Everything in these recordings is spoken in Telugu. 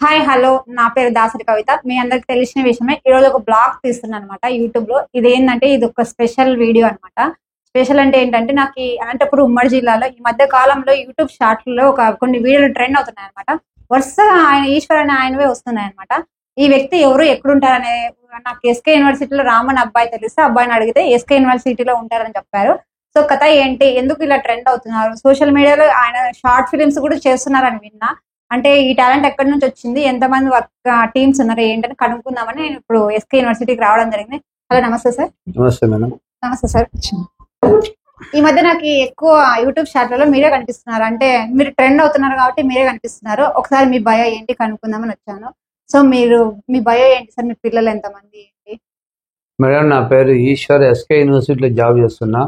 హాయ్ హలో నా పేరు దాసరి కవిత. మీ అందరికి తెలిసిన విషయమే. ఈరోజు ఒక బ్లాగ్ తీస్తున్నాను అనమాట యూట్యూబ్ లో. ఇదేంటంటే ఇది ఒక స్పెషల్ వీడియో అనమాట. స్పెషల్ అంటే ఏంటంటే నాకు ఈ అనంతపురం ఉమ్మడి జిల్లాలో ఈ మధ్య కాలంలో యూట్యూబ్ షార్ట్లలో కొన్ని వీడియోలు ట్రెండ్ అవుతున్నాయి అనమాట. వరుసగా ఆయన ఈశ్వర్ అనే ఆయనవే వస్తున్నాయి అనమాట. ఈ వ్యక్తి ఎవరు ఎక్కడుంటారనే నాకు ఎస్కే యూనివర్సిటీలో రామన్ అబ్బాయి తెలిస్తే అబ్బాయిని అడిగితే ఎస్కే యూనివర్సిటీలో ఉంటారని చెప్పారు. సో కథ ఏంటి, ఎందుకు ఇలా ట్రెండ్ అవుతున్నారు, సోషల్ మీడియాలో ఆయన షార్ట్ ఫిలిమ్స్ కూడా చేస్తున్నారని విన్నా. అంటే ఈ టాలెంట్ ఎక్కడి నుంచి వచ్చింది, ఎంతమంది వర్క్ టీమ్స్ ఉన్నారు ఏంటని కనుక్కుందామని నేను ఇప్పుడు ఎస్కే యూనివర్సిటీకి రావడం జరిగింది. హలో, నమస్తే సార్. నమస్తే మేడం. నమస్తే సార్. ఈ మధ్య నాకు ఎక్కువ యూట్యూబ్ షార్ట్లలో మీరే కనిపిస్తున్నారు. అంటే మీరు ట్రెండ్ అవుతున్నారు కాబట్టి మీరే కనిపిస్తున్నారు. ఒకసారి మీ బయో ఏంటి కనుక్కుందామని వచ్చాను. సో మీ బయో ఏంటి సార్, మీ పిల్లలు ఎంతమంది ఏంటి? మేడం, నా పేరు ఈశ్వర్. ఎస్కే యూనివర్సిటీలో జాబ్ చేస్తున్నా.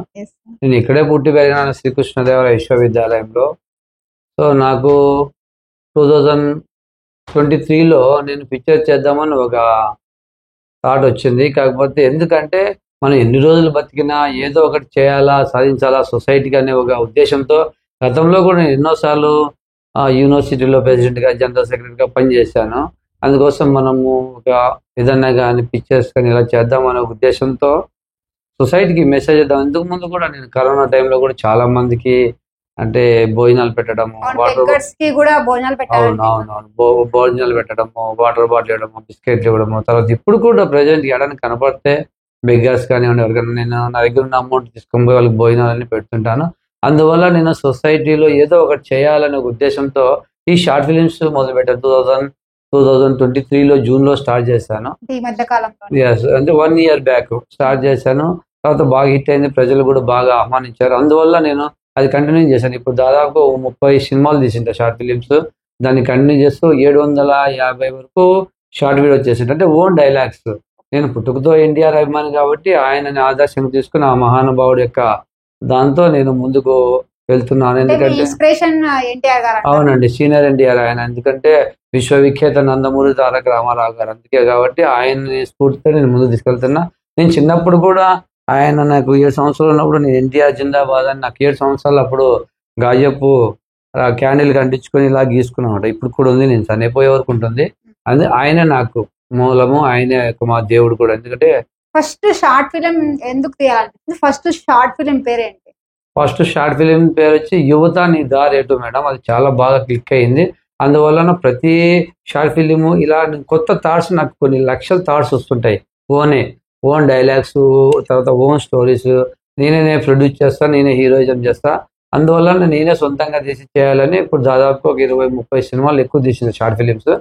నేను ఇక్కడే పుట్టి పెరిగిన శ్రీకృష్ణదేవరాయ విశ్వవిద్యాలయంలో. సో నాకు 2023లో నేను పిక్చర్ చేద్దామని ఒక థాట్ వచ్చింది. కాకపోతే ఎందుకంటే మనం ఎన్ని రోజులు బతికినా ఏదో ఒకటి చేయాలా, సాధించాలా సొసైటీకి అనే ఒక ఉద్దేశంతో గతంలో కూడా నేను ఎన్నోసార్లు యూనివర్సిటీలో ప్రెసిడెంట్గా, జనరల్ సెక్రటరీగా పనిచేశాను. అందుకోసం మనము ఒక ఏదన్నా కానీ పిక్చర్స్ కానీ ఇలా చేద్దామనే ఉద్దేశంతో సొసైటీకి మెసేజ్ ఇద్దాం. ఇంతకు ముందు కూడా నేను కరోనా టైంలో కూడా చాలా మందికి అంటే భోజనాలు పెట్టడము, భోజనాలు పెట్టడము, వాటర్ బాటిల్ ఇవ్వడము, బిస్కెట్లు ఇవ్వడము. తర్వాత ఇప్పుడు కూడా ప్రజెంట్ ఎడని కనపడితే బెగ్గర్స్ కానివ్వండి, ఎవరికైనా నేను నా దగ్గర ఉన్న అమౌంట్ తీసుకొని పోయి వాళ్ళకి భోజనాలన్నీ పెడుతుంటాను. అందువల్ల నేను సొసైటీలో ఏదో ఒకటి చేయాలనే ఉద్దేశంతో ఈ షార్ట్ ఫిలిమ్స్ మొదలుపెట్టాను. 2023లో జూన్లో స్టార్ట్ చేశాను. అంటే 1 year బ్యాక్ స్టార్ట్ చేశాను. తర్వాత బాగా హిట్ అయింది, ప్రజలు కూడా బాగా ఆహ్వానించారు. అందువల్ల నేను అది కంటిన్యూ చేశాను. ఇప్పుడు దాదాపు 30 సినిమాలు తీసింటా షార్ట్ ఫిలిమ్స్. దాన్ని కంటిన్యూ చేస్తూ 750 వరకు షార్ట్ వీడియో చేసింట. అంటే ఓన్ డైలాగ్స్. నేను పుట్టుకతో ఎన్టీఆర్ అభిమాని కాబట్టి ఆయనని ఆదర్శంగా తీసుకుని ఆ మహానుభావుడు యొక్క దాంతో నేను ముందుకు వెళ్తున్నాను. ఎందుకంటే అవునండి, సీనియర్ ఎన్టీఆర్ ఆయన. ఎందుకంటే విశ్వవిఖ్యాత నందమూరి తారక రామారావు గారు. అందుకే కాబట్టి ఆయన్ని స్ఫూర్తితో నేను ముందుకు తీసుకెళ్తున్నా. నేను చిన్నప్పుడు కూడా ఆయన నాకు 7 సంవత్సరాలు ఉన్నప్పుడు నేను ఎన్టీఆర్ జిందాబాద్ అని నాకు 7 సంవత్సరాలు అప్పుడు గాజపు క్యాండిల్ కంటించుకొని ఇలా గీసుకున్నామాట. ఇప్పుడు కూడా ఉంది, నేను చనిపోయే వరకు ఉంటుంది. అది ఆయన నాకు మూలము, ఆయనే మా దేవుడు కూడా. ఎందుకంటే ఫస్ట్ షార్ట్ ఫిలిం ఎందుకు తీయాలి? ఫస్ట్ షార్ట్ ఫిలిం పేరేంటి? ఫస్ట్ షార్ట్ ఫిలిం పేరు వచ్చి యువత నీ దారేటు మేడం. అది చాలా బాగా క్లిక్ అయింది. అందువలన ప్రతి షార్ట్ ఫిలిము ఇలా కొత్త థాట్స్, నాకు కొన్ని లక్షల థాట్స్ వస్తుంటాయి. ఓన్ డైలాగ్స్, తర్వాత ఓన్ స్టోరీస్ నేనే ప్రొడ్యూస్ చేస్తా, నేనే హీరోయిజం చేస్తా. అందువల్ల నేనే సొంతంగా తీసి చేయాలని ఇప్పుడు దాదాపు ఒక 20-30 సినిమాలు ఎక్కువ తీసింది షార్ట్ ఫిలిమ్స్.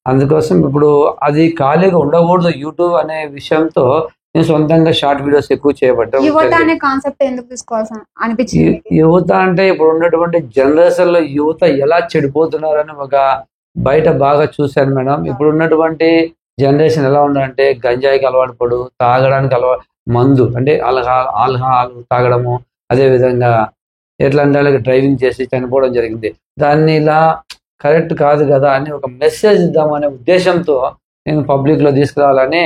అందుకోసం ఇప్పుడు అది ఖాళీగా ఉండకూడదు యూట్యూబ్ అనే విషయంతో నేను సొంతంగా షార్ట్ వీడియోస్ ఎక్కువ చేయబడ్డాను. యువత అనే కాన్సెప్ట్ ఎందుకు తీసుకోవాల్సి అనిపించింది? యువత అంటే ఇప్పుడు ఉన్నటువంటి జనరేషన్ లో యువత ఎలా చెడిపోతున్నారని ఒక బయట బాగా చూశాను మేడం. ఇప్పుడు ఉన్నటువంటి జనరేషన్ ఎలా ఉందంటే గంజాయికి అలవాటు పడు, తాగడానికి మందు అంటే ఆల్కహాల్ తాగడము, అదేవిధంగా ఎట్లా అంటే వాళ్ళకి డ్రైవింగ్ చేసి చనిపోవడం జరిగింది. దాన్ని ఇలా కరెక్ట్ కాదు కదా అని ఒక మెసేజ్ ఇద్దామనే ఉద్దేశంతో నేను పబ్లిక్లో తీసుకురావాలని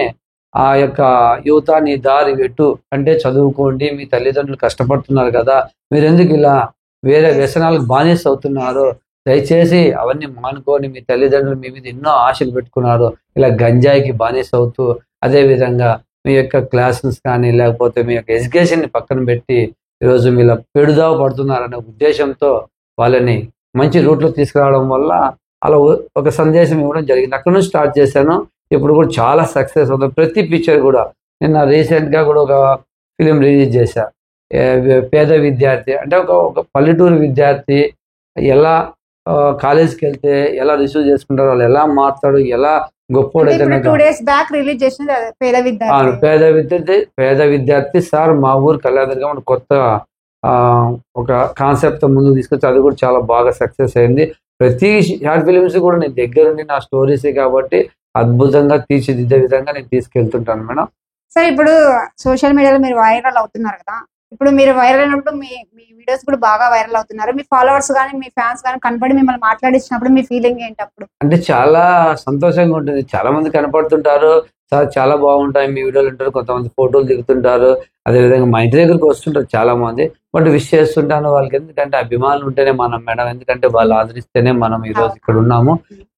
ఆ యొక్క యువత నీ దారి పెట్టు అంటే చదువుకోండి, మీ తల్లిదండ్రులు కష్టపడుతున్నారు కదా, మీరు ఎందుకు ఇలా వేరే వ్యసనాలకు బానిస అవుతున్నారు, దయచేసి అవన్నీ మానుకొని, మీ తల్లిదండ్రులు మీ మీద ఎన్నో ఆశలు పెట్టుకున్నారు, ఇలా గంజాయికి బానిస అవుతూ, అదేవిధంగా మీ యొక్క క్లాసెస్ కానీ లేకపోతే మీ యొక్క ఎడ్యుకేషన్ని పక్కన పెట్టి ఈరోజు మీలా పెడుదావ పడుతున్నారనే ఉద్దేశంతో వాళ్ళని మంచి రూట్లో తీసుకురావడం వల్ల అలా ఒక సందేశం ఇవ్వడం జరిగింది. అక్కడ నుంచి స్టార్ట్ చేశాను. ఇప్పుడు కూడా చాలా సక్సెస్ అవుతుంది. ప్రతి పిక్చర్ కూడా నిన్న రీసెంట్గా కూడా ఒక ఫిలిం రిలీజ్ చేశా. పేద విద్యార్థి అంటే ఒక పల్లెటూరు విద్యార్థి ఎలా కాలేజ్కి వెళ్తే ఎలా రిసీవ్ చేసుకుంటారు, వాళ్ళు ఎలా మారుతాడు, ఎలా గొప్పోడైతే. పేద విద్యార్థి సార్ మా ఊరు కళ్యాణదుర్గం కొత్త ఒక కాన్సెప్ట్ ముందుకు తీసుకొచ్చి అది కూడా చాలా బాగా సక్సెస్ అయింది. ప్రతి షార్ట్ ఫిలిమ్స్ కూడా నేను దగ్గరుండి నా స్టోరీసే కాబట్టి అద్భుతంగా తీర్చిదిద్దే విధంగా నేను తీసుకెళ్తుంటాను మేడం. సార్, ఇప్పుడు సోషల్ మీడియాలో మీరు వైరల్ అవుతున్నారు కదా, ఇప్పుడు మీరు వైరల్ అయినప్పుడు మీ వీడియోస్ కూడా బాగా వైరల్ అవుతున్నారు. మీ ఫాలోవర్స్ కానీ మీ ఫ్యాన్స్ కానీ కనపడి మిమ్మల్ని మాట్లాడించినప్పుడు మీ ఫీలింగ్ ఏంటి అప్పుడు? అంటే చాలా సంతోషంగా ఉంటుంది. చాలా మంది కనపడుతుంటారు, సార్ చాలా బాగుంటాయి మీ వీడియోలు అంటారు, కొంతమంది ఫోటోలు దిగుతుంటారు, అదేవిధంగా మా ఇంటి దగ్గరికి వస్తుంటారు చాలా మంది. బట్ విష్ చేస్తుంటాను వాళ్ళకి. ఎందుకంటే అభిమానులు ఉంటేనే మనం మేడం, ఎందుకంటే వాళ్ళు ఆదరిస్తేనే మనం ఈరోజు ఇక్కడ ఉన్నాము.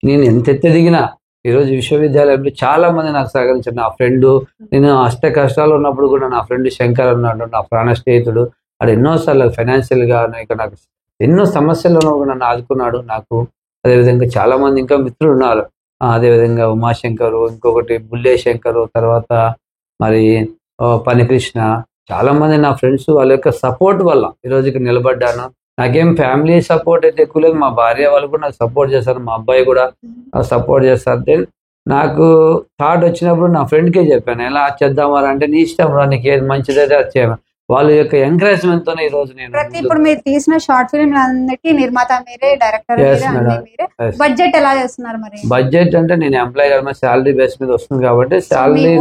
నేను ఎంత ఎత్తెదిగినా ఈరోజు విశ్వవిద్యాలయంలో చాలా మంది నాకు సహకరించారు. నా ఫ్రెండ్, నేను అష్ట కష్టాలు ఉన్నప్పుడు కూడా నా ఫ్రెండ్ శంకర్ ఉన్నాడు, నా ప్రాణ స్నేహితుడు. వాడు ఎన్నోసార్లు ఫైనాన్షియల్ గా ఇక నాకు ఎన్నో సమస్యలను కూడా నన్ను ఆదుకున్నాడు. నాకు అదేవిధంగా చాలా మంది ఇంకా మిత్రులు ఉన్నారు. అదేవిధంగా ఉమాశంకరు, ఇంకొకటి బుల్లే శంకరు, తర్వాత మరి పనికృష్ణ, చాలా మంది నా ఫ్రెండ్స్ వాళ్ళ యొక్క సపోర్ట్ వల్ల ఈరోజు ఇక్కడ నిలబడ్డాను. నాకేం ఫ్యామిలీ సపోర్ట్ అయితే ఎక్కువ లేదు, మా భార్య వాళ్ళు కూడా నాకు సపోర్ట్ చేస్తారు, మా అబ్బాయి కూడా సపోర్ట్ చేస్తారు. దెన్ నాకు థాట్ వచ్చినప్పుడు నా ఫ్రెండ్కే చెప్పాను, ఎలా చేద్దామరా అంటే, నీ ఇష్టం రా, నీకు ఏది మంచిదైతే అది చేయమని. వాళ్ళ యొక్క ఎంకరేజ్మెంట్ తోనే ఈ రోజు నేను ఇప్పుడు మీరు తీసిన షార్ట్ ఫిల్మ్ అందరికి నిర్మాత మీరే, డైరెక్టర్ మీరే. బడ్జెట్ ఎలా చేస్తున్నారు మరి? బడ్జెట్ అంటే నేను ఎంప్లాయ్ గారు, శాలరీ బేస్ మీద వస్తుంది కాబట్టి శాలరీ,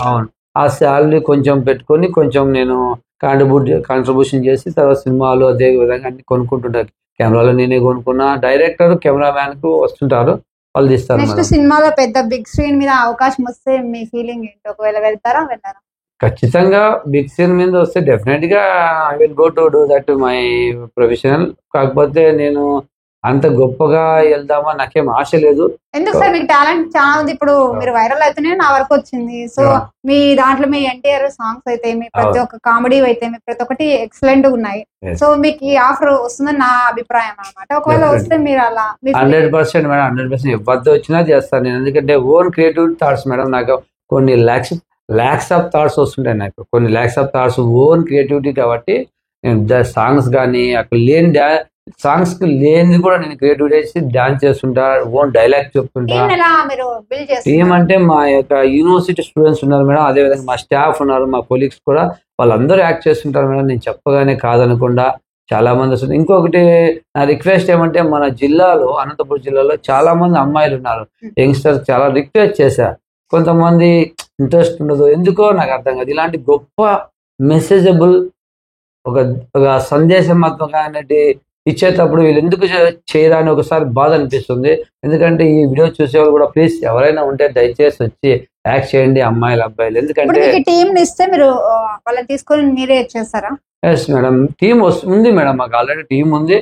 అవును, ఆ శాలరీ కొంచెం పెట్టుకొని కొంచెం నేను కాంట్రిబ్యూషన్ చేసి తర్వాత సినిమాలు అదే విధంగా అన్ని కొనుక్కుంటుంటారు. కెమెరాలో నేనే కొనుక్కున్నా, డైరెక్టర్ కెమెరామ్యాన్ కు వస్తుంటారు, వాళ్ళు తీస్తారు. నెక్స్ట్ సినిమాలో పెద్ద బిగ్ స్క్రీన్ మీద అవకాశం వస్తే మీ ఫీలింగ్ ఏంటి? ఒకవేళ వెళ్తారా? ఖచ్చితంగా బిగ్ స్క్రీన్ మీద వస్తే డెఫినెట్ గా I will go to do that my professional. కాకపోతే నేను అంత గొప్పగా వెళ్దామా నాకేం ఆశ లేదు. ఎందుకు సార్, మీకు టాలెంట్ చాలా ఉంది. ఇప్పుడు మీరు వైరల్ అవుతూనే నా వరకు వచ్చింది. సో మీ దాంట్లో మీ ఎన్టీఆర్ సాంగ్స్ అయితే, మీ ప్రతి ఒక్క కామెడీ అయితే, మీ ప్రతి ఒక్కటి ఎక్సలెంట్ ఉన్నాయి. సో మీకు ఈ ఆఫర్ వస్తుందని నా అభిప్రాయం అన్నమాట. ఒకవేళ వస్తే మీరు అలా 100% మేడం, 100% ఎవరితో వచ్చినా చేస్తాను నేను. ఎందుకంటే ఓన్ క్రియేటివ్ థాట్స్ మేడం, నాకు కొన్ని ల్యాక్స్ ఆఫ్ థాట్స్ వస్తుంటాయి, నాకు కొన్ని lakhs of thoughts own creativity. కాబట్టి నేను సాంగ్స్ కానీ అక్కడ లేని సాంగ్స్ కి లేనిది కూడా నేను క్రియేటివ్ చేసి డాన్స్ చేస్తుంటా, ఓన్ డైలాగ్ చెప్తుంటా. టీమ్ అంటే మా యొక్క యూనివర్సిటీ స్టూడెంట్స్ ఉన్నారు మేడం, అదే విధంగా మా స్టాఫ్ ఉన్నారు, మా కొలీగ్స్ కూడా, వాళ్ళందరూ యాక్ట్ చేస్తుంటారు మేడం. నేను చెప్పగానే కాదనకుండా చాలా మంది వస్తుంది. ఇంకొకటి నా రిక్వెస్ట్ ఏమంటే, మన జిల్లాలో, అనంతపురం జిల్లాలో చాలా మంది అమ్మాయిలు ఉన్నారు, యంగ్స్టర్స్, చాలా రిక్వెస్ట్ చేశా. కొంతమంది ఇంట్రెస్ట్ ఉండదు, ఎందుకో నాకు అర్థం కాదు. ఇలాంటి గొప్ప మెసేజబుల్ ఒక సందేశమాత్మక ఇచ్చేటప్పుడు వీళ్ళు ఎందుకు చేయరా అని ఒకసారి బాధ అనిపిస్తుంది. ఎందుకంటే ఈ వీడియో చూసేవాళ్ళు కూడా ప్లీజ్ ఎవరైనా ఉంటే దయచేసి వచ్చి యాక్ట్ చేయండి, అమ్మాయిలు అబ్బాయిలు. ఎందుకంటే టీమ్ ఇస్తే మీరు వాళ్ళని తీసుకొని మీరే చేస్తారా? ఎస్ మేడం, టీమ్ ఉంది మేడం, మాకు ఆల్రెడీ టీమ్ ఉంది.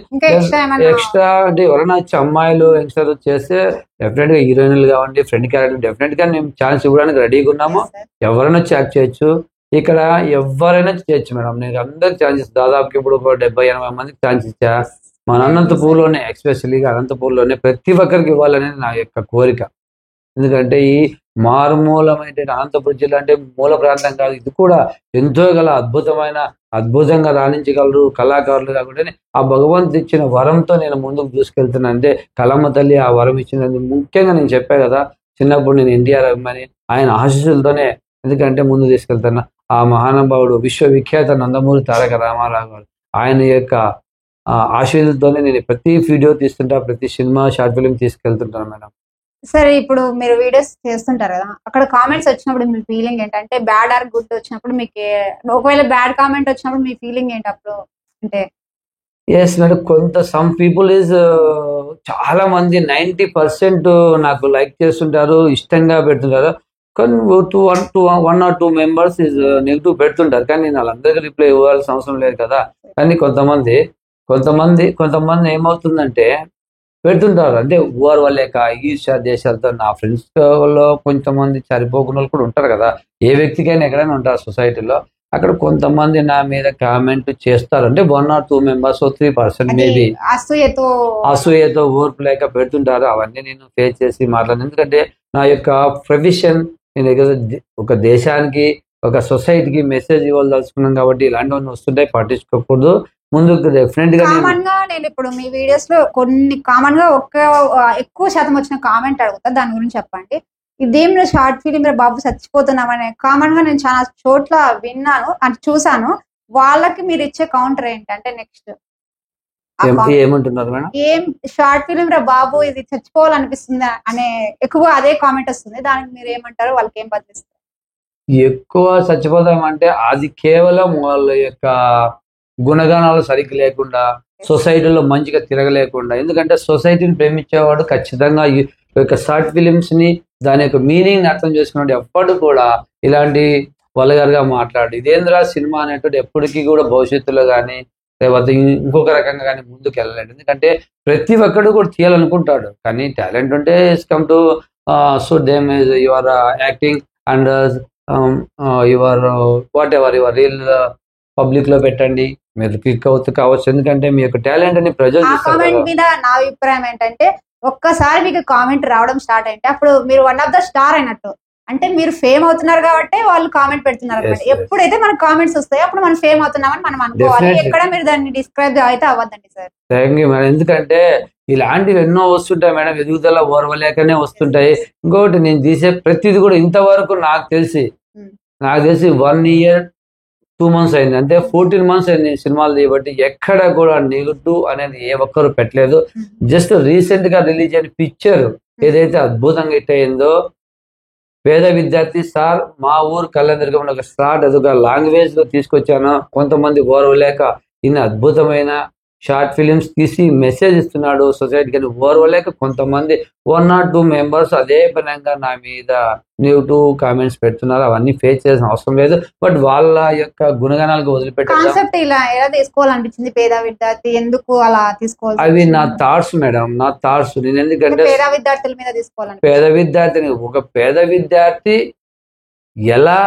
ఎక్స్ట్రా అంటే ఎవరైనా వచ్చి అమ్మాయిలు యంగ్స్టర్ చేస్తే డెఫినెట్ గా హీరోయిన్లు కావండి, ఫ్రెండ్ క్యారెక్టర్ డెఫినెట్ గా మేము ఛాన్స్ ఇవ్వడానికి రెడీగా ఉన్నాము. ఎవరైనా వచ్చి యాక్ట్ చేయొచ్చు, ఇక్కడ ఎవరైనా చేయొచ్చు మేడం. నేను అందరికి ఛాన్సెస్ దాదాపు ఇప్పుడు 70-80 మందికి ఛాన్స్ ఇచ్చా. మన అనంతపూర్లోనే, ఎక్స్పెషలీగా అనంతపూర్లోనే ప్రతి ఒక్కరికి ఇవ్వాలనేది నా యొక్క కోరిక. ఎందుకంటే ఈ మారుమూలమైన అనంతపురం జిల్లా అంటే మూల ప్రాంతం కాదు, ఇది కూడా ఎంతో గల అద్భుతంగా రాణించగలరు కళాకారులు. కాబట్టి ఆ భగవంతుడు ఇచ్చిన వరంతో నేను ముందుకు దూసుకెళ్తున్నా. అంటే కళమ్మ తల్లి ఆ వరం ఇచ్చినది. ముఖ్యంగా నేను చెప్పా కదా, చిన్నప్పుడు నేను ఎన్టీఆర్ అభిమాని, ఆయన ఆశీస్సులతోనే ఎందుకంటే ముందు తీసుకెళ్తున్నా. ఆ మహానుభావుడు విశ్వవిఖ్యాత నందమూరి తారక రామారావు గారు, ఆయన యొక్క ఆశీస్సులతోనే నేను ప్రతి వీడియో తీస్తుంటా, ప్రతి సినిమా షార్ట్ ఫిల్మ్ తీసుకెళ్తుంటాను మేడం. సరే, ఇప్పుడు మీరు వీడియోస్ చేస్తుంటారు కదా, అక్కడ కామెంట్స్ వచ్చినప్పుడు మీ ఫీలింగ్ ఏంటంటే, బ్యాడ్ ఆర్ గుడ్ వచ్చినప్పుడు మీకు, ఒకవేళ బ్యాడ్ కామెంట్ వచ్చినప్పుడు మీ ఫీలింగ్ ఏంటి అప్పుడు? అంటే yes madam, some people is చాలా మంది 90% నాకు లైక్ చేస్తుంటారు, ఇష్టంగా పెడుతుంటారు. కానీ 1 or 2 మెంబర్స్ ఈజ్ నెగిటివ్ పెడుతుంటారు. కానీ నేను వాళ్ళందరికీ రిప్లై ఇవ్వాల్సిన అవసరం లేదు కదా. కానీ కొంతమంది ఏమవుతుందంటే పెడుతుంటారు, అంటే ఓవర్ వాళ్ళేక ఈర్ష్య దేశాలతో. నా ఫ్రెండ్స్ లో కొంతమంది సరిపోకుండా కూడా ఉంటారు కదా, ఏ వ్యక్తికైనా ఎక్కడైనా ఉంటారు సొసైటీలో. అక్కడ కొంతమంది నా మీద కామెంట్ చేస్తారు, అంటే 1 or 2 మెంబర్స్ 3% మేబీ అసూయతో ఓర్పు లేక పెడుతుంటారు. అవన్నీ నేను ఫేస్ చేసి మాట్లాడను. ఎందుకంటే నా యొక్క ప్రొఫెషన్, నేను ఒక దేశానికి, ఒక సొసైటీకి మెసేజ్ ఇవ్వదలుచుకున్నాను. కాబట్టి ఇలాంటివన్నీ వస్తుంటాయి, పట్టించుకోకూడదు. ముందుకు డెఫినెట్ గా నేను ఇప్పుడు మీ వీడియోస్ లో కొన్ని కామన్ గా ఎక్కువ శాతం వచ్చిన కామెంట్ అడుగుతా, దాని గురించి చెప్పండి. ఇదేం షార్ట్ ఫిలిం బాబు చచ్చిపోతున్నామనే కామన్ గా నేను చాలా చోట్ల విన్నాను, అంటే చూసాను. వాళ్ళకి మీరు ఇచ్చే కౌంటర్ ఏంటంటే, నెక్స్ట్ ఏమంటున్నారు మేడం, ఏం షార్ట్ ఫిలిం రా బాబు ఇది చచ్చిపోవాలనిపిస్తుంది అనే ఎక్కువ అదే కామెంట్ వస్తుంది. దానికి మీరు ఏమంటారు? వాళ్ళకి ఏం బదిలిస్తారు? ఎక్కువ చచ్చిపోతామంటే అది కేవలం వాళ్ళ యొక్క గుణగణాలు సరిగ్గా లేకుండా, సొసైటీలో మంచిగా తిరగలేకుండా. ఎందుకంటే సొసైటీని ప్రేమించేవాడు ఖచ్చితంగా ఈ యొక్క షార్ట్ ఫిలిమ్స్ ని, దాని యొక్క మీనింగ్ అర్థం చేసుకున్నాడు. ఎప్పటి కూడా ఇలాంటి వల్గర్గా మాట్లాడు. ఇదేంద్రా సినిమా అనేటువంటి ఎప్పటికీ కూడా భవిష్యత్తులో కానీ లేకపోతే ఇంకొక రకంగా కానీ ముందుకు వెళ్ళలేడు. ఎందుకంటే ప్రతి ఒక్కడు కూడా తీయాలనుకుంటాడు, కానీ టాలెంట్ ఉంటే come to so them your acting and your what ever your reel public లో పెట్టండి, మీరు క్లిక్ కావచ్చు. ఎందుకంటే మీ యొక్క టాలెంట్ అని ప్రజలు ఆ చూస్తారు కామెంట్ కదా. మీద నా అభిప్రాయం ఏంటంటే, ఒక్కసారి మీకు కామెంట్ రావడం స్టార్ట్ అయితే అప్పుడు మీరు వన్ ఆఫ్ ద స్టార్ అయినట్టు. అంటే మీరు ఫేమ్ అవుతున్నారు కాబట్టి వాళ్ళు కామెంట్ పెడుతున్నారు Yes, అనమాట. yes. ఎప్పుడైతే మనకు కామెంట్స్ వస్తాయో అప్పుడు మనం ఫేమ్ అవుతున్నామని మనం అనుకోవాలి. Definitely. ఎక్కడ మీరు దాన్ని డిస్క్రైబ్ అయితే అవ్వద్దండి సార్. Thank you madam. ఎందుకంటే ఇలాంటివి ఎన్నో వస్తుంటాయి మేడం, ఎదుగుదల ఓర్వలేకనే వస్తుంటాయి. ఇంకొకటి నేను తీసే ప్రతిది కూడా ఇంతవరకు నాకు తెలిసి Hmm. 1 year 2 months అయింది, అంటే 14 months అయింది నేను సినిమాలు చేయబట్టి ఎక్కడ కూడా నెగిటివ్ అనేది ఏ ఒక్కరు పెట్టలేదు. జస్ట్ రీసెంట్ గా రిలీజ్ అయిన పిక్చర్ ఏదైతే అద్భుతంగా హిట్ అయిందో, పేద విద్యార్థి సార్ మా ఊరు కళ్యాణదుర్గంలో ఒక స్టార్ట్ అదొక లాంగ్వేజ్ లో తీసుకొచ్చాను. కొంతమంది ఓర్వలేక ఇన్ని అద్భుతమైన షార్ట్ ఫిలిమ్స్ తీసి మెసేజ్ ఇస్తున్నాడు సొసైటీకి అని ఓర్వలేక కొంతమంది 1 or 2 members అదే పనంగా నా మీద నెగిటివ్ కామెంట్స్ పెడుతున్నారు. అవన్నీ ఫేస్ చేయాల్సిన అవసరం లేదు, బట్ వాళ్ళ యొక్క గుణగణాలకు వదిలిపెట్టారు. కాన్సెప్ట్ ఇలా ఎలా తీసుకోవాలనిపించింది పేద విద్యార్థి, ఎందుకు అలా తీసుకోవాలి? అవి నా థాట్స్ మేడం, నా థాట్స్. నేను ఎందుకంటే పేద విద్యార్థుల మీద తీసుకోవాలని. పేద విద్యార్థిని ఒక పేద విద్యార్థి ఎలా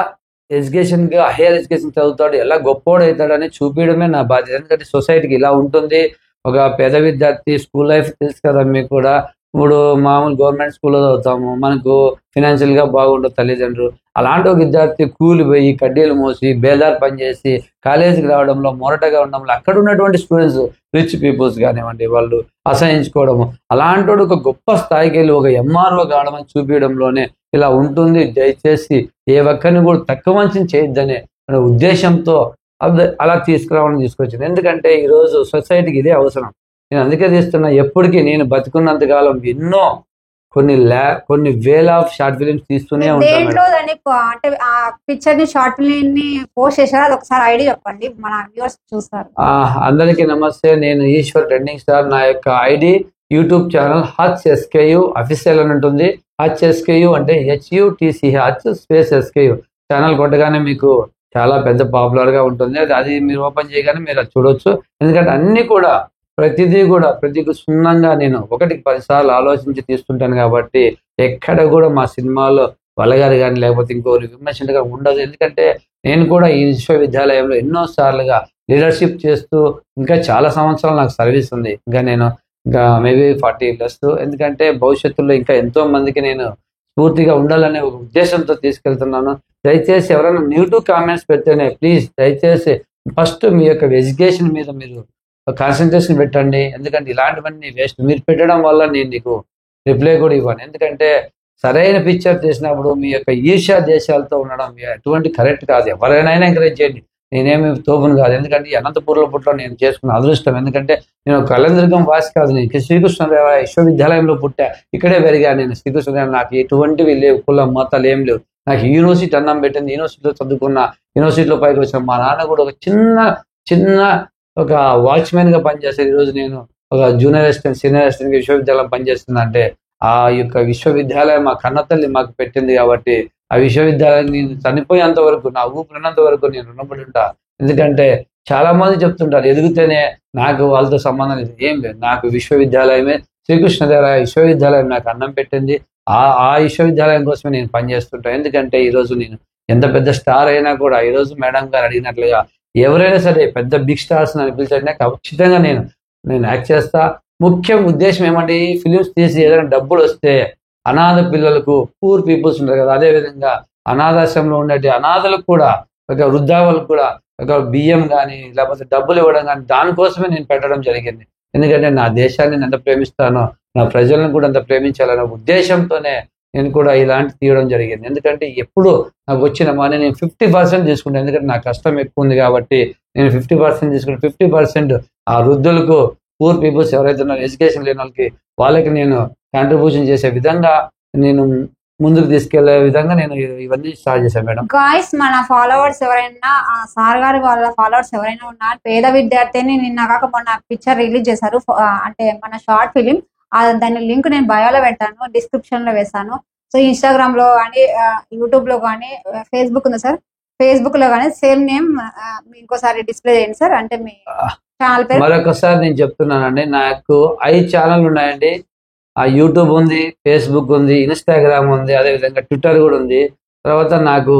ఎడ్యుకేషన్ గా హైయర్ ఎడ్యుకేషన్ చదువుతాడు, ఎలా గొప్పోడు అవుతాడని చూపించడమే నా బాధ్యత. ఎందుకంటే సొసైటీకి ఇలా ఉంటుంది. ఒక పేద విద్యార్థి స్కూల్ లైఫ్ తెలుసు కదా మీకు కూడా. ఇప్పుడు మామూలు గవర్నమెంట్ స్కూల్లో చదువుతాము, మనకు ఫినాన్షియల్ గా బాగుండదు తల్లిదండ్రులు. అలాంటి ఒక విద్యార్థి కూలి పోయి కడ్డీలు మోసి బేదార్ పనిచేసి కాలేజీకి రావడంలో మొరటగా ఉండడంలో అక్కడ ఉన్నటువంటి స్టూడెంట్స్ రిచ్ పీపుల్స్ కానివ్వండి వాళ్ళు అసహించుకోవడము, అలాంటి ఒక గొప్ప స్థాయికి వెళ్ళి ఒక ఎంఆర్ఓ కావడం చూపించడంలోనే ఇలా ఉంటుంది. దయచేసి ఏ ఒక్కరిని కూడా తక్కువ మంచిని చేయొద్దనే ఉద్దేశంతో అలా తీసుకొచ్చింది. ఎందుకంటే ఈరోజు సొసైటీకి ఇదే అవసరం. నేను అందుకే తీస్తున్నా. ఎప్పటికీ నేను బతుకున్నంత కాలం ఎన్నో కొన్ని వేల ఆఫ్ షార్ట్ ఫిలిమ్స్ తీస్తూనే దేంట్లో ఉంటాను. దాన్ని అంటే ఆ పిక్చర్ ని షార్ట్ ఫిలిం ని పోస్ట్ చేశారు, అది ఒకసారి ఐడి చెప్పండి, మన వ్యూవర్స్ చూస్తారు. అందరికీ నమస్తే, నేను ఈశ్వర్ ట్రెండింగ్ స్టార్. నా యొక్క ID YouTube channel Hutch SKU official అని ఉంటుంది. హచ్ ఎస్కేయు అంటే HUTC Hutch space SKU channel కొట్టగానే మీకు చాలా పెద్ద పాపులర్ గా ఉంటుంది. అది మీరు ఓపెన్ చేయగానే మీరు అది చూడొచ్చు. ఎందుకంటే అన్ని కూడా ప్రతి క్షుణ్ణంగా నేను 1-10 సార్లు ఆలోచించి తీస్తుంటాను కాబట్టి ఎక్కడ కూడా మా సినిమాలో వలగారు కానీ లేకపోతే ఇంకోరు విమర్శనగా ఉండదు. ఎందుకంటే నేను కూడా ఈ విశ్వవిద్యాలయంలో ఎన్నో సార్లుగా లీడర్షిప్ చేస్తూ ఇంకా చాలా సంవత్సరాలు నాకు సర్వీస్ ఉంది. ఇంకా మేబీ 40+. ఎందుకంటే భవిష్యత్తులో ఇంకా ఎంతో మందికి నేను స్ఫూర్తిగా ఉండాలనే ఒక ఉద్దేశంతో తీసుకెళ్తున్నాను. దయచేసి ఎవరైనా నెగిటివ్ కామెంట్స్ పెడితేనే ప్లీజ్ దయచేసి ఫస్ట్ మీ యొక్క ఎడ్యుకేషన్ మీద మీరు కాన్సన్ట్రేషన్ పెట్టండి. ఎందుకంటే ఇలాంటివన్నీ వేస్ట్. మీరు పెట్టడం వల్ల నేను నీకు రిప్లై కూడా ఇవ్వను. ఎందుకంటే సరైన పిక్చర్ చేసినప్పుడు మీ యొక్క ఈర్ష్యా దేశాలతో ఉండడం ఎటువంటి కరెక్ట్ కాదు. ఎవరైనా ఎంకరేజ్ చేయండి, నేనేమి తోపును కాదు. ఎందుకంటే ఈ అనంతపూర్లో పుట్టడం నేను చేసుకున్న అదృష్టం. ఎందుకంటే నేను కళ్యాణదుర్గం వాసి కాదు, నేను శ్రీకృష్ణదేవరాయ విశ్వవిద్యాలయంలో పుట్టా, ఇక్కడే పెరిగా నేను. శ్రీకృష్ణదేవ నాకు ఎటువంటివి లేవు, కులం మతాలు ఏం లేవు. నాకు యూనివర్సిటీ అన్నం పెట్టింది, యూనివర్సిటీలో చదువుకున్న, యూనివర్సిటీలో పైకి వచ్చిన. మా నాన్న కూడా ఒక చిన్న ఒక వాచ్మెన్ గా పనిచేసేది. ఈరోజు నేను ఒక జూనియర్ అసిస్టెంట్, సీనియర్ అసిస్టెంట్ విశ్వవిద్యాలయం పనిచేస్తున్నా అంటే ఆ యొక్క విశ్వవిద్యాలయం మా కన్నతల్లి మాకు పెట్టింది. కాబట్టి ఆ విశ్వవిద్యాలయం నేను చనిపోయేంత వరకు, నా ఊపిరినంత వరకు నేను రుణపడి ఉంటా. ఎందుకంటే చాలా మంది చెప్తుంటారు ఎదిగితేనే నాకు వాళ్ళతో సంబంధం లేదు. ఏం లేదు, నాకు విశ్వవిద్యాలయమే, శ్రీకృష్ణదేవరాయ విశ్వవిద్యాలయం నాకు అన్నం పెట్టింది. ఆ విశ్వవిద్యాలయం కోసమే నేను పనిచేస్తుంటాను. ఎందుకంటే ఈరోజు నేను ఎంత పెద్ద స్టార్ అయినా కూడా, ఈరోజు మేడం గారు అడిగినట్లుగా ఎవరైనా సరే పెద్ద బిగ్ స్టార్స్ అని పిలిచారంటే ఖచ్చితంగా నేను యాక్ట్ చేస్తా. ముఖ్య ఉద్దేశం ఏమంటే ఈ ఫిలిమ్స్ తీసి ఏదైనా డబ్బులు వస్తే అనాథ పిల్లలకు, పూర్ పీపుల్స్ ఉంటారు కదా, అదేవిధంగా అనాథాశ్రమంలో ఉండే అనాథలకు కూడా, ఒక వృద్ధావులకు కూడా ఒక బియ్యం కానీ లేకపోతే డబ్బులు ఇవ్వడం కానీ దానికోసమే నేను పెట్టడం జరిగింది. ఎందుకంటే నా దేశాన్ని ఎంత ప్రేమిస్తానో నా ప్రజలను కూడా అంత ప్రేమించాలనే ఉద్దేశంతోనే నేను కూడా ఇలాంటి తీయడం జరిగింది. ఎందుకంటే ఎప్పుడు నాకు వచ్చిన మనీ నేను 50% తీసుకుంటాను. ఎందుకంటే నా కష్టం ఎక్కువ ఉంది కాబట్టి నేను 50% తీసుకుంటాను. 50% ఆ వృద్ధులకు, పూర్ పీపుల్స్ ఎవరైతే ఉన్నారో ఎడ్యుకేషన్ లేని వాళ్ళకి నేను కాంట్రిబ్యూషన్ చేసే విధంగా, నేను ముందుకు తీసుకెళ్లే విధంగా నేను ఇవన్నీ స్టార్ట్ చేశాను మేడం. గాయస్, మన ఫాలోవర్స్ ఎవరైనా, సార్ గారి వాళ్ళ ఫాలోవర్స్ ఎవరైనా ఉన్నారు, పేద విద్యార్థిని నిన్న కాక మొన్న పిక్చర్ రిలీజ్ చేశారు. అంటే మన షార్ట్ ఫిలిం, దాని లింక్ నేను బయోలో పెడతాను, డిస్క్రిప్షన్ లో వేస్తాను. సో ఇన్స్టాగ్రామ్ లో కానీ, యూట్యూబ్ లో కానీ, ఫేస్బుక్ ఉందా సార్? ఫేస్బుక్ లో కానీ సేమ్ నేమ్ ఇంకోసారి డిస్ప్లే చేయండి సార్. అంటే మీ ఛానల్ పేరు మరొకసారి నేను చెప్తున్నానండి, నాకు 5 ఛానల్ ఉన్నాయండి. ఆ యూట్యూబ్ ఉంది, ఫేస్బుక్ ఉంది, ఇన్స్టాగ్రామ్ ఉంది, అదేవిధంగా ట్విట్టర్ కూడా ఉంది. తర్వాత నాకు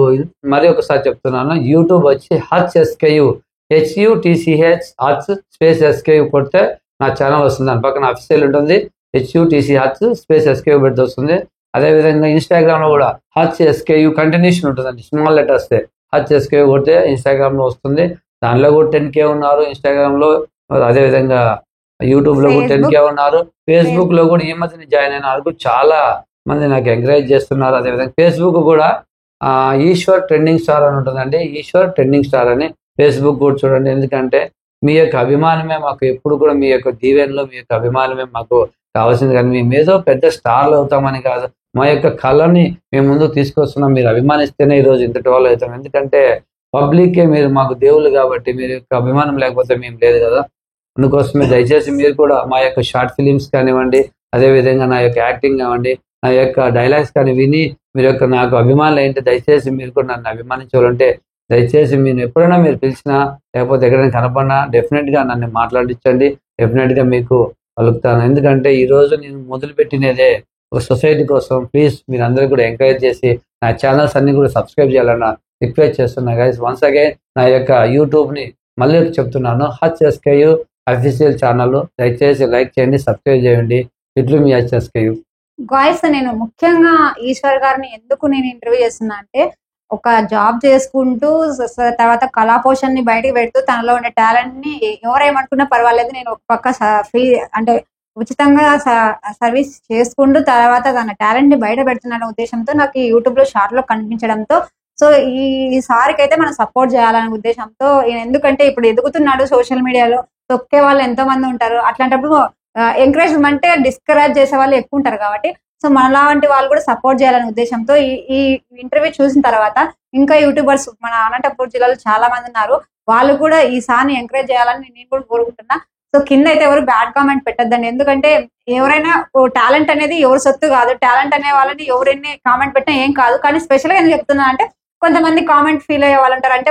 మరి ఒకసారి చెప్తున్నాను, యూట్యూబ్ వచ్చి హచ్ ఎస్కేయు HUTCH హచ్ స్పేస్ ఎస్కేయు కొడితే నా ఛానల్ వస్తుంది. దాని పక్కన అఫీషియల్ ఉంటుంది, HUTC హచ్ స్పేస్ ఎస్కేయు పెడితే వస్తుంది. అదేవిధంగా ఇన్స్టాగ్రామ్ లో కూడా హచ్ ఎస్కేయు కంటిన్యూషన్ ఉంటుందండి, స్మాల్ లెటర్స్ హచ్ ఎస్కేయు కొడితే ఇన్స్టాగ్రామ్ లో వస్తుంది. దానిలో కూడా 10K ఉన్నారు ఇన్స్టాగ్రామ్ లో, అదేవిధంగా యూట్యూబ్ లో కూడా 10K ఉన్నారు. ఫేస్బుక్ లో కూడా ఈ మధ్యన జాయిన్ అయిన వాళ్ళు చాలా మంది నాకు ఎంకరేజ్ చేస్తున్నారు. అదేవిధంగా ఫేస్బుక్ కూడా ఈశ్వర్ ట్రెండింగ్ స్టార్ అని ఉంటుందండి, ఈశ్వర్ ట్రెండింగ్ స్టార్ అని ఫేస్బుక్ కూడా చూడండి. ఎందుకంటే మీ యొక్క అభిమానమే మాకు ఎప్పుడు కూడా, మీ యొక్క దీవెనలో మీ యొక్క అభిమానమే మాకు కావాల్సింది. కానీ మేము ఏదో పెద్ద స్టార్లు అవుతామని కాదు, మా యొక్క కళని మేము ముందుకు తీసుకొస్తున్నాం. మీరు అభిమానిస్తేనే ఈరోజు ఇంతటి వాళ్ళు అవుతాం. ఎందుకంటే పబ్లిక్కే మీరు మాకు దేవుళ్ళు కాబట్టి, మీరు యొక్క అభిమానం లేకపోతే మేము లేదు కదా. అందుకోసమే దయచేసి మీరు కూడా మా యొక్క షార్ట్ ఫిలిమ్స్ కానివ్వండి, అదేవిధంగా నా యొక్క యాక్టింగ్ కానివ్వండి, నా యొక్క డైలాగ్స్ కానీ విని మీరు యొక్క నాకు అభిమానులు ఏంటి, దయచేసి మీరు కూడా నన్ను అభిమానించాలంటే దయచేసి మీరు ఎప్పుడైనా మీరు పిలిచినా లేకపోతే ఎక్కడైనా కనపడినా డెఫినెట్గా నన్ను మాట్లాడించండి, డెఫినెట్గా మీకు పలుకుతాను. ఎందుకంటే ఈరోజు నేను మొదలుపెట్టినదే ఒక సొసైటీ కోసం. ప్లీజ్ మీరు అందరూ కూడా ఎంకరేజ్ చేసి నా ఛానల్స్ అన్ని కూడా సబ్స్క్రైబ్ చేయాలన్న రిక్వెస్ట్ చేస్తున్నా గైస్. వన్స్ అగైన్ నా యొక్క యూట్యూబ్ని మళ్ళీ చెప్తున్నాను, హచ్ ఎస్కేయు అఫీషియల్ ఛానల్, దయచేసి లైక్ చేయండి, సబ్స్క్రైబ్ చేయండి. ఇట్లు మీ హచ్ ఎస్కేయు. గాయస్, నేను ముఖ్యంగా ఈశ్వర్ గారిని ఎందుకు నేను ఇంటర్వ్యూ చేస్తున్నా అంటే, ఒక జాబ్ చేసుకుంటూ తర్వాత కళాపోషణని బయటకు పెడుతూ తనలో ఉండే టాలెంట్ ని ఎవరేమనుకున్నా పర్వాలేదు, నేను ఒక పక్క ఫ్రీ అంటే ఉచితంగా సర్వీస్ చేసుకుంటూ తర్వాత తన టాలెంట్ ని బయట పెడుతున్న ఉద్దేశంతో నాకు ఈ యూట్యూబ్ లో షార్ట్ లో కనిపించడంతో, సో ఈసారికి అయితే మనం సపోర్ట్ చేయాలనే ఉద్దేశంతో, ఎందుకంటే ఇప్పుడు ఎదుగుతున్నాడు సోషల్ మీడియాలో, తొక్కే వాళ్ళు ఎంతో మంది ఉంటారు. అట్లాంటప్పుడు ఎంకరేజ్మెంట్ డిస్కరేజ్ చేసే వాళ్ళు ఎక్కువ ఉంటారు కాబట్టి, సో మనలాంటి వాళ్ళు కూడా సపోర్ట్ చేయాలనే ఉద్దేశంతో ఈ ఇంటర్వ్యూ చూసిన తర్వాత ఇంకా యూట్యూబర్స్ మన అనంతపూర్ జిల్లాలో చాలా మంది ఉన్నారు, వాళ్ళు కూడా ఈ సార్ని ఎంకరేజ్ చేయాలని నేను కూడా కోరుకుంటున్నా. సో కింద అయితే ఎవరు బ్యాడ్ కామెంట్ పెట్టద్దండి, ఎందుకంటే ఎవరైనా టాలెంట్ అనేది ఎవరు సొత్తు కాదు. టాలెంట్ అనే వాళ్ళని ఎవరైనా కామెంట్ పెట్టినా ఏం కాదు. కానీ స్పెషల్ గా ఎందుకు చెప్తున్నా అంటే, కొంతమంది కామెంట్ ఫీల్ అయ్యే వాళ్ళు ఉంటారు, అంటే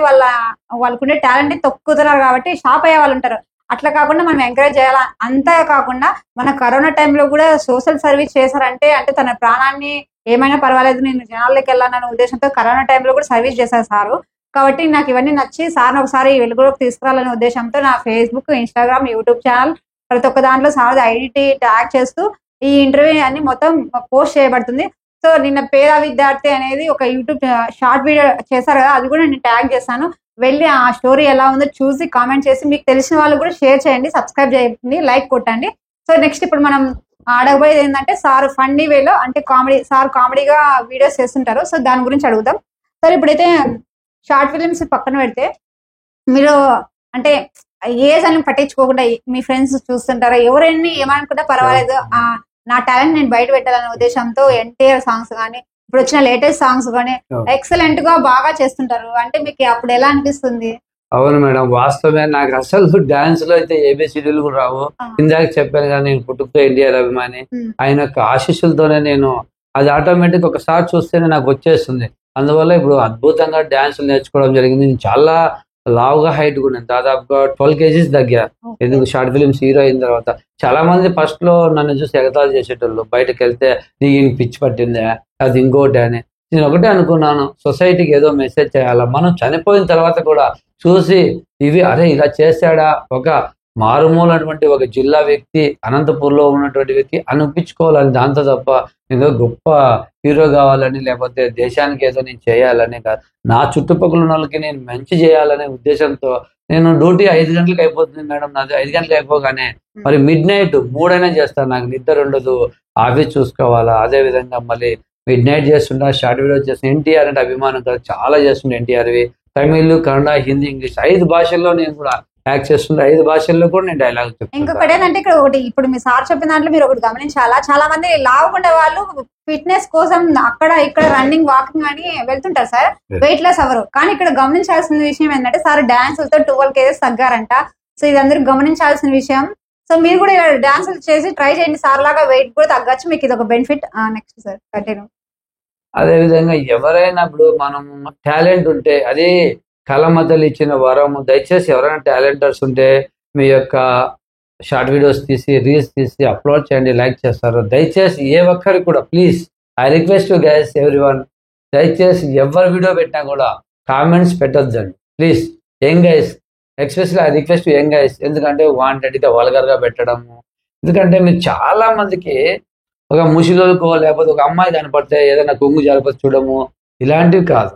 వాళ్ళకుండే టాలెంట్ ని తొక్కుతున్నారు కాబట్టి షాప్ అయ్యే వాళ్ళు ఉంటారు. అట్లా కాకుండా మనం ఎంకరేజ్ చేయాలా. అంతే కాకుండా మన కరోనా టైంలో కూడా సోషల్ సర్వీస్ చేశారంటే, అంటే తన ప్రాణాన్ని ఏమైనా పర్వాలేదు నేను జనాల్లోకి వెళ్ళాలనే ఉద్దేశంతో కరోనా టైంలో కూడా సర్వీస్ చేశారు సారు. కాబట్టి నాకు ఇవన్నీ నచ్చి సార్ని ఒకసారి వెలుగులోకి తీసుకురావాలనే ఉద్దేశంతో నా ఫేస్బుక్, ఇన్స్టాగ్రామ్, యూట్యూబ్ ఛానల్ ప్రతి ఒక్క దాంట్లో సార్ ఐడెంటిటీ ట్యాగ్ చేస్తూ ఈ ఇంటర్వ్యూ అన్ని మొత్తం పోస్ట్ చేయబడుతుంది. సో నిన్న పేద విద్యార్థి అనేది ఒక యూట్యూబ్ షార్ట్ వీడియో చేశారు కదా, అది కూడా నేను ట్యాగ్ చేశాను. వెళ్ళి ఆ స్టోరీ ఎలా ఉందో చూసి కామెంట్ చేసి మీకు తెలిసిన వాళ్ళు కూడా షేర్ చేయండి, సబ్స్క్రైబ్ చేయండి, లైక్ కొట్టండి. సో నెక్స్ట్ ఇప్పుడు మనం అడగబోయేది ఏంటంటే, సార్ ఫన్నీ వేలో అంటే కామెడీగా వీడియోస్ చేస్తుంటారు, సో దాని గురించి అడుగుదాం. సార్ ఇప్పుడైతే షార్ట్ ఫిలిమ్స్ పక్కన పెడితే మీరు అంటే ఏజ్ అని పట్టించుకోకుండా మీ ఫ్రెండ్స్ చూస్తుంటారా, ఎవరైనా ఏమనుకుంటా పర్వాలేదు నా టాలెంట్ నేను బయట పెట్టాలనే ఉద్దేశంతో ఎన్టీఆర్ సాంగ్స్ కానీ ఇప్పుడు వచ్చిన లేటెస్ట్ సాంగ్స్ కానీ ఎక్సలెంట్ గా బాగా చేస్తుంటారు, అంటే మీకు అప్పుడు ఎలా అనిపిస్తుంది? అవును మేడం, వాస్తవమే. నాకు అసలు డాన్స్ లో అయితే ఏబిసిడీలు కూడా రావు. ఇందాక చెప్పాను కదా, నేను పుట్టుకతో ఎన్టీఆర్ అభిమాని. ఆయన యొక్క ఆశీస్సులతోనే నేను అది ఆటోమేటిక్ ఒకసారి చూస్తేనే నాకు వచ్చేస్తుంది. అందువల్ల ఇప్పుడు అద్భుతంగా డాన్సులు నేర్చుకోవడం జరిగింది. నేను చాలా లావుగా హైట్ కూడా, దాదాపుగా 12 kgs తగ్గా. ఎందుకు షార్ట్ ఫిలిమ్స్ హీరో అయిన తర్వాత చాలా మంది ఫస్ట్ లో నన్ను చూసి ఎగతాళి చేసేటోళ్ళు, బయటకు వెళ్తే నీకు పిచ్చి పట్టిందే అది ఇంకోటి అని. నేను ఒకటే అనుకున్నాను, సొసైటీకి ఏదో మెసేజ్ చేయాలా. మనం చనిపోయిన తర్వాత కూడా చూసి ఇవి అరే ఇలా చేశాడా, ఒక మారుమూలటువంటి ఒక జిల్లా వ్యక్తి, అనంతపూర్లో ఉన్నటువంటి వ్యక్తి అనిపించుకోవాలని, దాంతో తప్ప ఏదో గొప్ప హీరో కావాలని లేకపోతే దేశానికి ఏదో నేను చేయాలని కాదు. నా చుట్టుపక్కల ఉన్న వాళ్ళకి నేను మంచి చేయాలనే ఉద్దేశంతో నేను డ్యూటీ 5 గంటలకు అయిపోతుంది మేడం, నాది 5 గంటలకు అయిపోగానే మరి మిడ్-నైట్ 3 చేస్తాను. నాకు నిద్ర ఉండదు, ఆఫీస్ చూసుకోవాలా. అదే విధంగా మళ్ళీ మిడ్-నైట్ చేస్తుంటా, షార్ట్ వీడియో చేస్తున్నా. ఎన్టీఆర్ అంటే అభిమానం కదా, చాలా చేస్తుండే ఎన్టీఆర్వి. తమిళ్, కన్నడ, హిందీ, ఇంగ్లీష్ 5 భాషల్లో నేను కూడా యాక్ట్ చేస్తుండే. 5 భాషల్లో కూడా నేను డైలాగ్ చెప్తాను. ఇంకొకటి ఏంటంటే, ఇక్కడ ఒకటి ఇప్పుడు మీ సార్ చెప్పిన దాంట్లో మీరు ఒకటి గమనించాలా, చాలా మంది లావుకుండే వాళ్ళు ఫిట్నెస్ కోసం అక్కడ ఇక్కడ రన్నింగ్, వాకింగ్ అని వెళ్తుంటారు సార్, వెయిట్ లెస్ అవరు. కానీ ఇక్కడ గమనించాల్సిన విషయం ఏంటంటే, సార్ డాన్సులతో 12 kgs తగ్గారంట. సో ఇది అందరూ గమనించాల్సిన విషయం. సో మీరు కూడా డాన్సులు చేసి ట్రై చేయండి, సార్ లాగా వెయిట్ కూడా తగ్గచ్చు, మీకు ఇది ఒక బెనిఫిట్. Next sir continue. అదేవిధంగా ఎవరైనా ఇప్పుడు మనం టాలెంట్ ఉంటే అది కళమతలు ఇచ్చిన వరము. దయచేసి ఎవరైనా టాలెంటర్స్ ఉంటే మీ యొక్క షార్ట్ వీడియోస్ తీసి రీల్స్ తీసి అప్లోడ్ చేయండి, లైక్ చేస్తారు. దయచేసి ఏ ఒక్కరికి కూడా please I request you guys everyone, దయచేసి ఎవరు వీడియో పెట్టినా కూడా కామెంట్స్ పెట్టొద్దండి please. Young guys especially I request young guys, ఎందుకంటే వాంటెడ్గా వల్గర్గా పెట్టడము. ఎందుకంటే మీరు చాలా మందికి ఒక ముసిలోకో లేకపోతే ఒక అమ్మాయి కనపడితే ఏదైనా కొంగు జరపచ్చు చూడము, ఇలాంటివి కాదు.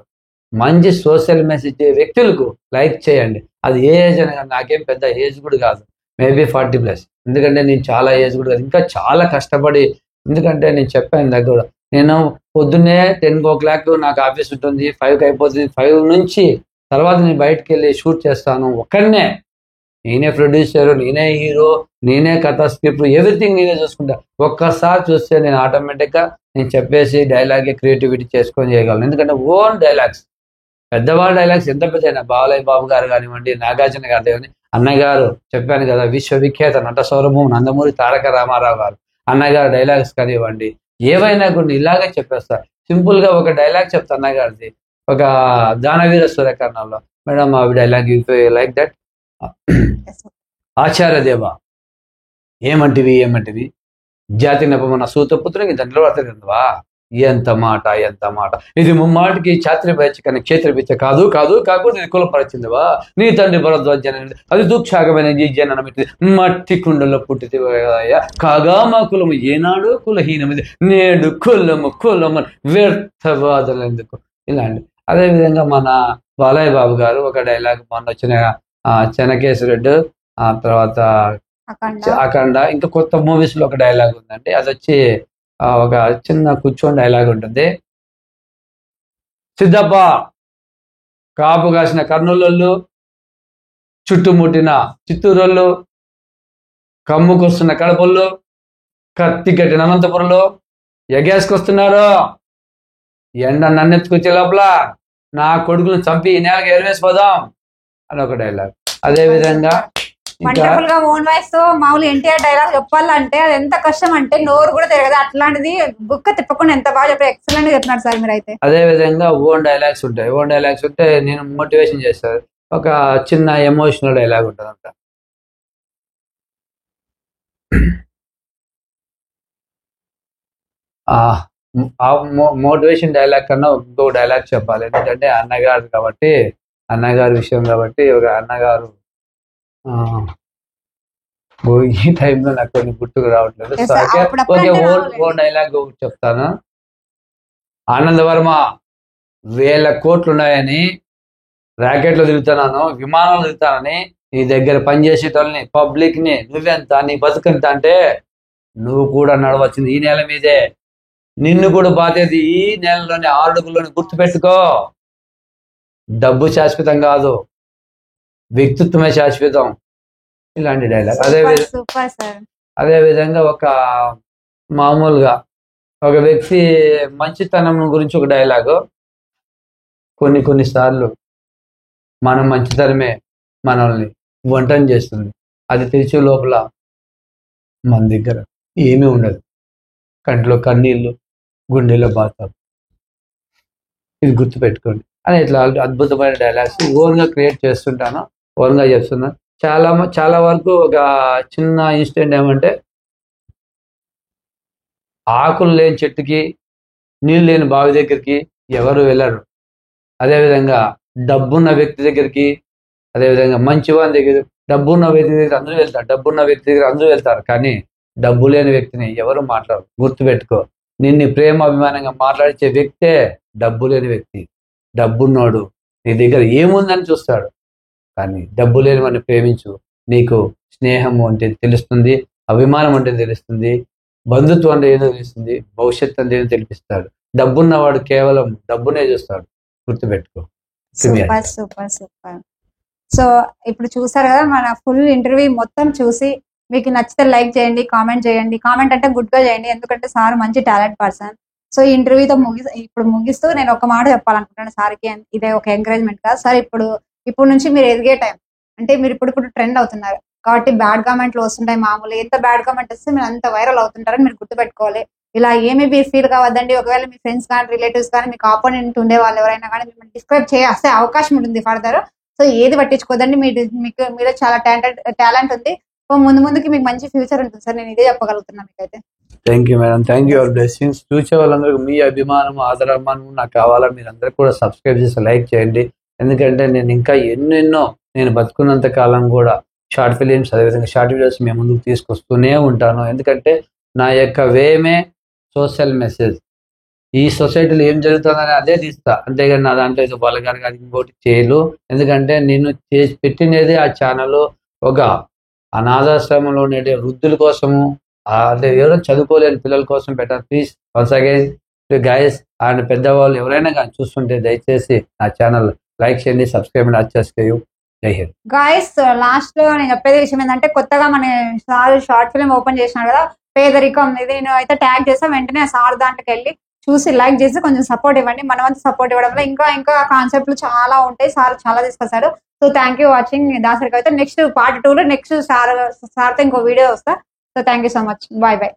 మంచి సోషల్ మెసేజ్ వ్యక్తులకు లైక్ చేయండి. అది ఏ ఏజ్ అని కాదు, నాకేం పెద్ద ఏజ్ కూడా కాదు, మేబీ 40+. ఎందుకంటే నేను చాలా ఏజ్ కూడా కాదు, ఇంకా చాలా కష్టపడి. ఎందుకంటే నేను చెప్పాను దగ్గర, నేను పొద్దున్నే 10 o'clock నాకు ఆఫీస్ ఉంటుంది, 5కి అయిపోతుంది. 5 నుంచి తర్వాత నేను బయటకు వెళ్ళి షూట్ చేస్తాను ఒక్కడనే. నేనే ప్రొడ్యూసర్, నేనే హీరో, నేనే కథ, స్క్రిప్ట్, ఎవ్రీథింగ్ నేనే చూసుకుంటా. ఒక్కసారి చూస్తే నేను ఆటోమేటిక్గా నేను చెప్పేసి డైలాగ్ క్రియేటివిటీ చేసుకొని చేయగలను. ఎందుకంటే ఓన్ డైలాగ్స్, పెద్దవాళ్ళ డైలాగ్స్ ఎంత పెద్ద బాలయ్య బాబు గారు కానివ్వండి, నాగార్జున గారు కానివ్వండి, అన్నయ్య గారు చెప్పాను కదా విశ్వవిఖ్యాత నట సౌరభం నందమూరి తారక రామారావు గారు, అన్నయ్య గారు డైలాగ్స్ కానివ్వండి ఏవైనా కొన్ని ఇలాగే చెప్పేస్తా. సింపుల్ గా ఒక డైలాగ్ చెప్తా అన్నయ్య గారిది, ఒక దానవీర సూర్యకర్ణంలో. మేడం అవి డైలాగ్ లైక్ దట్. ఆచార్య దేవ ఏమంటివి జాతి నపమన్న సూతపుత్రునికి దండలు పడుతుందివా, ఎంత మాట ఎంత మాట, ఇది ముమ్మాటికి ఛాత్రిపేచ కానీ క్షేత్రపేచ కాదు కాకపోతే ఇది కులపరిచిందివా, నీ తండ్రి భరద్వాజన అది దుఃఖాగమైన ఈ జననమిది మట్టి కుండలో పుట్టితే కాగా మా కులము ఏనాడు కులహీనమిది, నేడు కులము వ్యర్థవాదలు ఎందుకు, ఇలాంటి. అదేవిధంగా మన బాలయ్య బాబు గారు ఒక డైలాగ్ మొన్న వచ్చిన చెనకేశ్వరుడు, ఆ తర్వాత అఖండ, ఇంకా కొత్త మూవీస్ లో ఒక డైలాగ్ ఉందండి. అది వచ్చి ఒక చిన్న కూర్చొని డైలాగ్ ఉంటుంది. సిద్ధప్ప కాపు కాసిన కర్నూలు, చుట్టుముట్టిన చిత్తూరుళ్ళు, కమ్ముకొస్తున్న కడపళ్ళు, కత్తి కట్టిన అనంతపురంలో ఎగేసుకొస్తున్నారు, ఎండ నన్నెత్తుకొచ్చే లోపల నా కొడుకులను చంపి ఈ నేలకి ఎరవేసిపోదాం అని ఒక డైలాగ్. అదే విధంగా వండర్ఫుల్ గా ఓన్ వాయిస్ తో మామూలు ఎన్టీఆర్ డైలాగ్ చెప్పాలంటే అది ఎంత కష్టం అంటే నోరు కూడా తిరగదు. అట్లాంటిది బుక్క తిప్పకుండా ఎంత బాగా చెప్పారు, ఎక్సలెంట్ గా చెప్తున్నారు సార్ మీరు అయితే. అదే విధంగా ఓన్ డైలాగ్స్ ఉంటాయి. ఓన్ డైలాగ్స్ ఉంటే నేను మోటివేషన్ చేస్తాను. ఒక చిన్న ఎమోషనల్ డైలాగ్ ఉంటుంది అంట. మోటివేషన్ డైలాగ్ కన్నా ఇంకో డైలాగ్ చెప్పాలి, ఎందుకంటే అన్నగారు కాబట్టి, అన్నగారి విషయం కాబట్టి. ఒక అన్నగారు ఈ టైంలో నాకు కొన్ని గుర్తుకు రావట్లేదు. ఓకే ఓన్ డైలాగ్ చెప్తాను. ఆనందవర్మ 1000 కోట్లు ఉన్నాయని ర్యాకెట్లో తిరుగుతున్నాను, విమానంలో తిరుగుతానని నీ దగ్గర పనిచేసేటోళ్ళని పబ్లిక్ ని నువ్వెంత, నీ బతుకంత అంటే నువ్వు కూడా నడవచ్చింది ఈ నేల మీదే, నిన్ను కూడా బాధేది ఈ నేలలోని 6 అడుగుల్లోని గుర్తుపెట్టుకో. డబ్బు శాశ్వతం కాదు, వ్యక్తిత్వమే శాశ్వతం. ఇలాంటి డైలాగ్. అదే విధంగా ఒక మామూలుగా ఒక వ్యక్తి మంచితనం గురించి ఒక డైలాగు. కొన్ని సార్లు మన మంచితనమే మనల్ని వంటని చేస్తుంది. అది తెలిసే లోపల మన దగ్గర ఏమీ ఉండదు, కంటిలో కన్నీళ్ళు, గుండెలో బాధ. ఇది గుర్తుపెట్టుకోండి అని ఇట్లా అద్భుతమైన డైలాగ్స్ ఓన్గా క్రియేట్ చేస్తుంటాను, ఓన్గా చెప్తున్నాను. చాలా వరకు ఒక చిన్న ఇన్సిడెంట్ ఏమంటే, ఆకులు లేని చెట్టుకి నీళ్ళు లేని బావి దగ్గరికి ఎవరు వెళ్ళరు. అదేవిధంగా డబ్బున్న వ్యక్తి దగ్గరికి, అదేవిధంగా మంచివాని దగ్గర, డబ్బున్న వ్యక్తి దగ్గర అందరూ వెళ్తారు, డబ్బున్న వ్యక్తి దగ్గర అందరూ వెళ్తారు, కానీ డబ్బు లేని వ్యక్తిని ఎవరు మాట్లాడరు. గుర్తుపెట్టుకో, నిన్ను ప్రేమ అభిమానంగా మాట్లాడించే వ్యక్తే డబ్బు లేని వ్యక్తి. డబ్బున్నోడు నీ దగ్గర ఏముందని చూస్తాడు, కానీ డబ్బు లేని వాడిని ప్రేమించు, నీకు స్నేహం అంటే తెలుస్తుంది, అభిమానం అంటే తెలుస్తుంది, బంధుత్వం అంటే ఏదో తెలుస్తుంది, భవిష్యత్తు అంటే ఏదో తెలిపిస్తాడు. డబ్బున్నవాడు కేవలం డబ్బునే చూస్తాడు, గుర్తుపెట్టుకో. Super super super. సో ఇప్పుడు చూసారు కదా మన ఫుల్ ఇంటర్వ్యూ మొత్తం చూసి మీకు నచ్చితే లైక్ చేయండి, కామెంట్ చేయండి. కామెంట్ అంటే గుడ్ గా చేయండి, ఎందుకంటే సార్ మంచి టాలెంట్ పర్సన్. సో ఈ ఇంటర్వ్యూతో ముగిస్తూ నేను ఒక మాట చెప్పాలనుకుంటున్నాను సార్కి, ఇదే ఒక ఎంకరేజ్మెంట్ గా. సార్ ఇప్పుడు నుంచి మీరు ఎదిగే టైం అంటే మీరు ఇప్పుడు ట్రెండ్ అవుతున్నారు కాబట్టి బ్యాడ్ కామెంట్లు వస్తుంటాయి మామూలు. ఎంత బ్యాడ్ కామెంట్ వస్తే మీరు అంత వైరల్ అవుతుంటారని మీరు గుర్తుపెట్టుకోవాలి. ఇలా ఏమీ ఫీల్ కావద్దండి. ఒకవేళ మీ ఫ్రెండ్స్ కానీ రిలేటివ్స్ కానీ మీకు ఆపోనెంట్ ఉండే వాళ్ళు ఎవరైనా కానీ మిమ్మల్ని డిస్క్రైబ్ చేస్తే అవకాశం ఉంటుంది ఫర్దర్. సో ఏది పట్టించుకోదండి. మీలో చాలా టాలెంట్ ఉంది. సో ముందుకి మీకు మంచి ఫ్యూచర్ ఉంటుంది సార్. నేను ఇదే చెప్పగలుగుతున్నాను మీకైతే. Thank you madam, thank you. All blessings. చూసే వాళ్ళందరికీ మీ అభిమానం ఆదరాభిమానం నాకు కావాలా. మీరు అందరూ కూడా సబ్స్క్రైబ్ చేసి లైక్ చేయండి. ఎందుకంటే నేను ఇంకా ఎన్నెన్నో నేను బతుకున్నంత కాలం కూడా షార్ట్ ఫిలిమ్స్ అదేవిధంగా షార్ట్ వీడియోస్ మేము ముందుకు తీసుకొస్తూనే ఉంటాను. ఎందుకంటే నా యొక్క వేమే సోషల్ మెసేజ్. ఈ సొసైటీలో ఏం జరుగుతుందని అదే తీస్తా, అంతేగాని నా దాంట్లో ఏదో బలగారు కానీ ఇంకోటి చేయలు. ఎందుకంటే నేను చేసి పెట్టినది ఆ ఛానల్ ఒక అనాథాశ్రమంలో ఉండే వృద్ధుల కోసము, అంటే ఎవరో చదువుకోలేని పిల్లల కోసం పెట్టాను. Please once again guys and పెద్దవాళ్ళు ఎవరైనా కానీ చూస్తుంటే దయచేసి నా ఛానల్ లైక్ చేయండి, సబ్స్క్రైబ్ చేసుకో. జై హింద్. గాయస్ లాస్ట్ లో నేను చెప్పేది విషయం ఏంటంటే కొత్తగా మన సార్ షార్ట్ ఫిల్మ్ ఓపెన్ చేసినాడు కదా, పేదరికం. ఇది నేను అయితే ట్యాగ్ చేస్తా, వెంటనే ఆ సార్ దాంట్లోకి వెళ్ళి చూసి లైక్ చేసి కొంచెం సపోర్ట్ ఇవ్వండి. మన వంతు సపోర్ట్ ఇవ్వడం వల్ల ఇంకా కాన్సెప్ట్లు చాలా ఉంటాయి. సార్ చాలా తీసుకొస్తారు. So thank you watching Dasari Kavitha. Next part 2 లో నెక్స్ట్ సార్తో ఇంకో వీడియో వస్తా. So thank you so much. Bye bye.